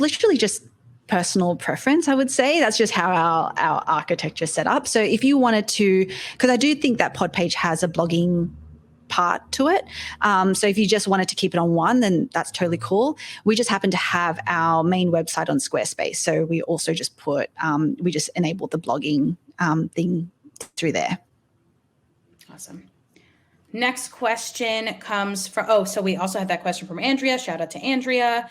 Speaker 2: literally just personal preference, I would say. That's just how our architecture is set up. So if you wanted to, because I do think that Podpage has a blogging part to it. So if you just wanted to keep it on one, then that's totally cool. We just happen to have our main website on Squarespace. So we also just we just enabled the blogging thing through there.
Speaker 1: Awesome. Next question comes from, so we also had that question from Andrea. Shout out to Andrea.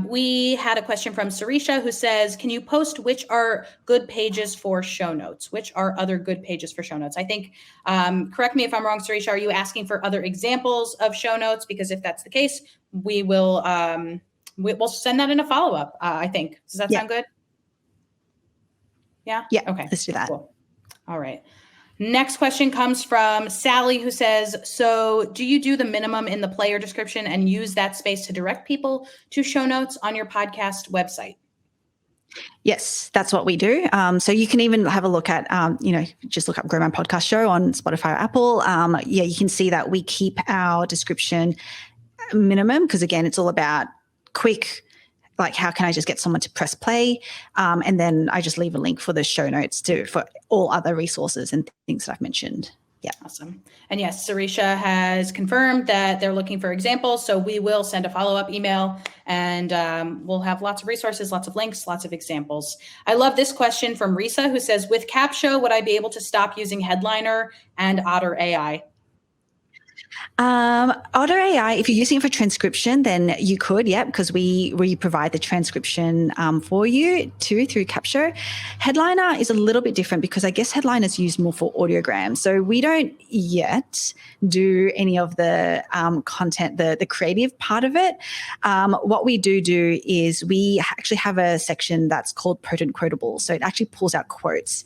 Speaker 1: We had a question from Sarisha who says, can you post which are good pages for show notes? Which are other good pages for show notes? I think, correct me if I'm wrong, Sarisha, are you asking for other examples of show notes? Because if that's the case, we'll send that in a follow-up, I think. Does that sound good? Yeah?
Speaker 2: Yeah,
Speaker 1: okay.
Speaker 2: Let's do that.
Speaker 1: Cool. All right. Next question comes from Sally who says, so do you do the minimum in the player description and use that space to direct people to show notes on your podcast website?
Speaker 2: Yes, that's what we do. So you can even have a look at, just look up Grow My Podcast Show on Spotify or Apple. You can see that we keep our description minimum because, again, it's all about quick, like how can I just get someone to press play? And then I just leave a link for the show notes for all other resources and things that I've mentioned. Yeah.
Speaker 1: Awesome. And yes, Sarisha has confirmed that they're looking for examples. So we will send a follow-up email and we'll have lots of resources, lots of links, lots of examples. I love this question from Risa who says, with Capsho, would I be able to stop using Headliner and Otter AI?
Speaker 2: Otter AI, if you're using it for transcription, then you could, because we provide the transcription for you through Capsho. Headliner is a little bit different because I guess Headliner is used more for audiograms. So we don't yet do any of the content, the creative part of it. What we do is we actually have a section that's called Potent Quotables. So it actually pulls out quotes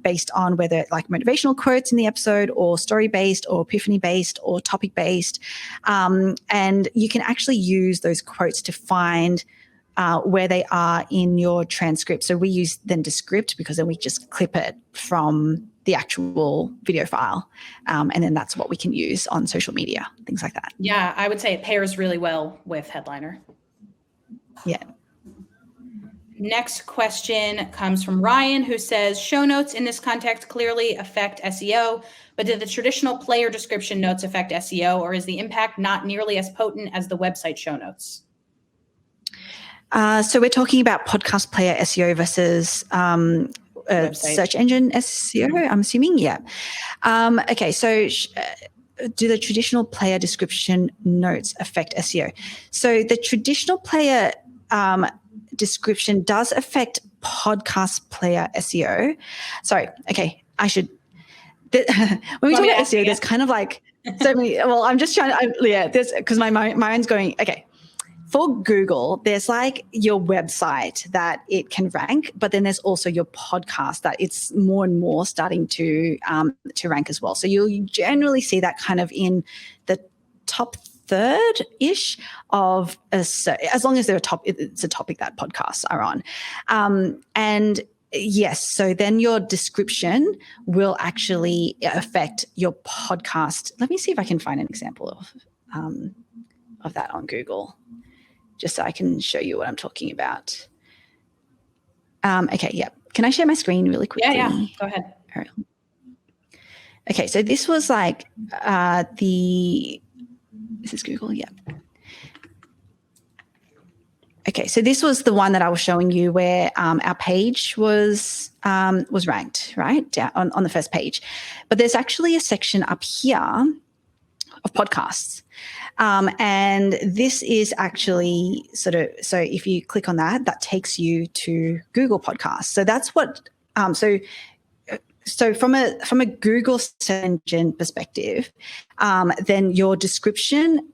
Speaker 2: based on whether like motivational quotes in the episode or story-based or epiphany-based or topic-based. And you can actually use those quotes to find where they are in your transcript. So we use then Descript because then we just clip it from the actual video file. And then that's what we can use on social media, things like that.
Speaker 1: Yeah, I would say it pairs really well with Headliner.
Speaker 2: Yeah.
Speaker 1: Next question comes from Ryan who says, show notes in this context clearly affect SEO, but did the traditional player description notes affect SEO, or is the impact not nearly as potent as the website show notes?
Speaker 2: So we're talking about podcast player SEO versus search engine SEO, I'm assuming. Yeah. Okay. So do the traditional player description notes affect SEO? So the traditional player description does affect podcast player SEO. Sorry. Okay. When we talk about SEO, there's kind of like so many. Well, I'm just trying to, there's because my mind's going, okay. For Google, there's like your website that it can rank, but then there's also your podcast that it's more and more starting to rank as well. So you'll generally see that kind of in the top third-ish of as long as it's a topic that podcasts are on. And yes, so then your description will actually affect your podcast. Let me see if I can find an example of that on Google, just so I can show you what I'm talking about. Okay, yeah. Can I share my screen really quickly?
Speaker 1: Yeah, go ahead.
Speaker 2: Ariel. Okay, so this was like this is Google, yeah. Okay, so this was the one that I was showing you where our page was ranked, right, down on the first page. But there's actually a section up here of podcasts. And this is actually so if you click on that takes you to Google Podcasts. So that's what, so from a Google search engine perspective, then your description,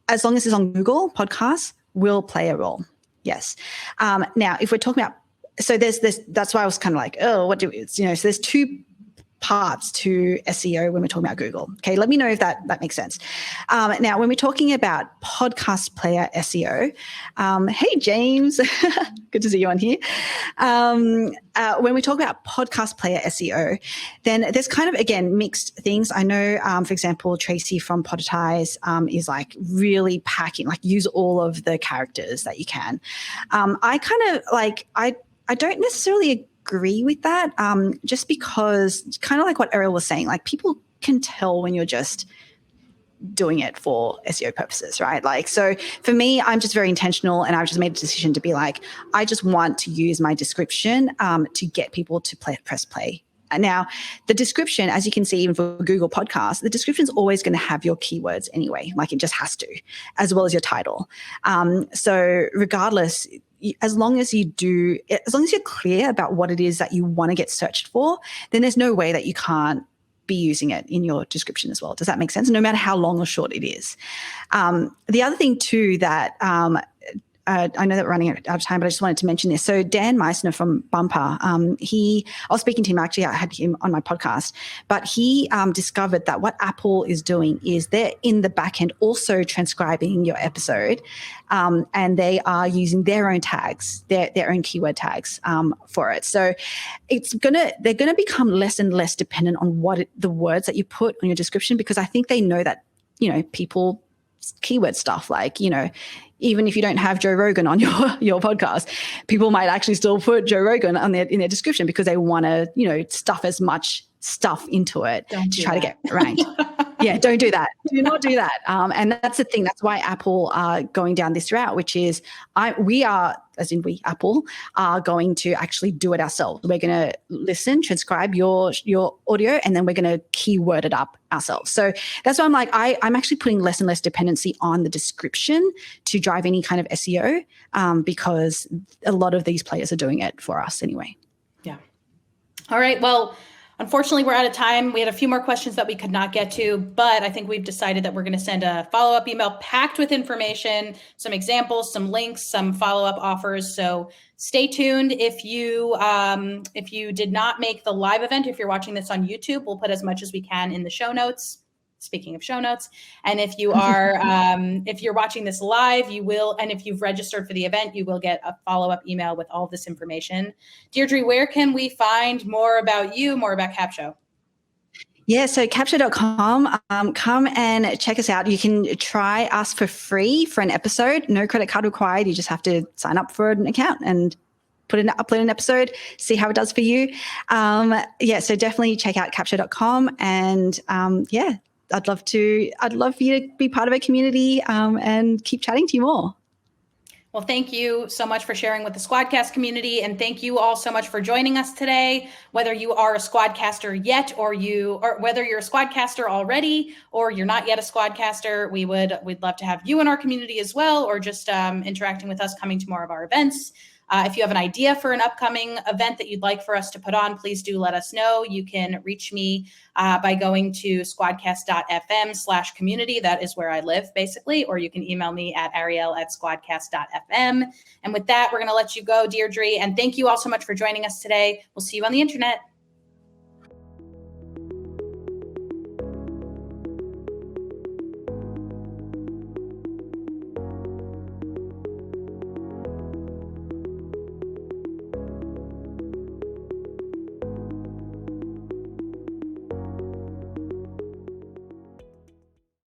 Speaker 2: as long as it's on Google Podcasts, will play a role. Yes. Now, if we're talking about, so that's why I was kind of like, oh, what do we, so there's two parts to SEO when we're talking about Google. Okay, let me know if that makes sense. Now, when we're talking about podcast player SEO, hey, James, good to see you on here. When we talk about podcast player SEO, then there's kind of, again, mixed things. I know, for example, Tracy from Poditize is like really packing, like use all of the characters that you can. I kind of like, I don't necessarily agree with that, just because kind of like what Ariel was saying, like people can tell when you're just doing it for SEO purposes, right? Like, so for me, I'm just very intentional, and I've just made a decision to be like, I just want to use my description to get people to press play. And now the description, as you can see, even for Google Podcasts, the description is always going to have your keywords anyway, like it just has to, as well as your title. So regardless, as long as you're clear about what it is that you want to get searched for, then there's no way that you can't be using it in your description as well. Does that make sense? No matter how long or short it is. The other thing too that I know that we're running out of time, but I just wanted to mention this. So Dan Meissner from Bumper, I was speaking to him, actually, I had him on my podcast, but he discovered that what Apple is doing is they're in the back end also transcribing your episode, and they are using their own tags, their own keyword tags for it. So they're gonna become less and less dependent on the words that you put on your description, because I think they know that, people keyword stuff, like, even if you don't have Joe Rogan on your podcast, people might actually still put Joe Rogan in their description because they want to, stuff as much stuff into it to try to get ranked. Yeah, don't do that. Do not do that. And that's the thing. That's why Apple are going down this route, which is we, Apple, are going to actually do it ourselves. We're going to listen, transcribe your audio, and then we're going to keyword it up ourselves. So that's why I'm like, I'm actually putting less and less dependency on the description to drive any kind of SEO, because a lot of these players are doing it for us anyway.
Speaker 1: Yeah. All right. Well, unfortunately, we're out of time. We had a few more questions that we could not get to, but I think we've decided that we're going to send a follow-up email packed with information, some examples, some links, some follow-up offers. So stay tuned. If you did not make the live event, if you're watching this on YouTube, we'll put as much as we can in the show notes. Speaking of show notes, and if you are, if you're watching this live, you will, and if you've registered for the event, you will get a follow-up email with all this information. Deirdre, where can we find more about you, more about Capsho?
Speaker 2: Yeah, so capsho.com, come and check us out. You can try us for free for an episode, no credit card required. You just have to sign up for an account and upload an episode, see how it does for you. So definitely check out capsho.com, and I'd love for you to be part of a community and keep chatting to you more.
Speaker 1: Well, thank you so much for sharing with the SquadCast community, and thank you all so much for joining us today. Whether you are a SquadCaster yet, or whether you're a SquadCaster already, or you're not yet a SquadCaster, we'd love to have you in our community as well, or just interacting with us, coming to more of our events. If you have an idea for an upcoming event that you'd like for us to put on, please do let us know. You can reach me by going to squadcast.fm/community. That is where I live, basically. Or you can email me at ariel@squadcast.fm. And with that, we're going to let you go, Deirdre. And thank you all so much for joining us today. We'll see you on the internet.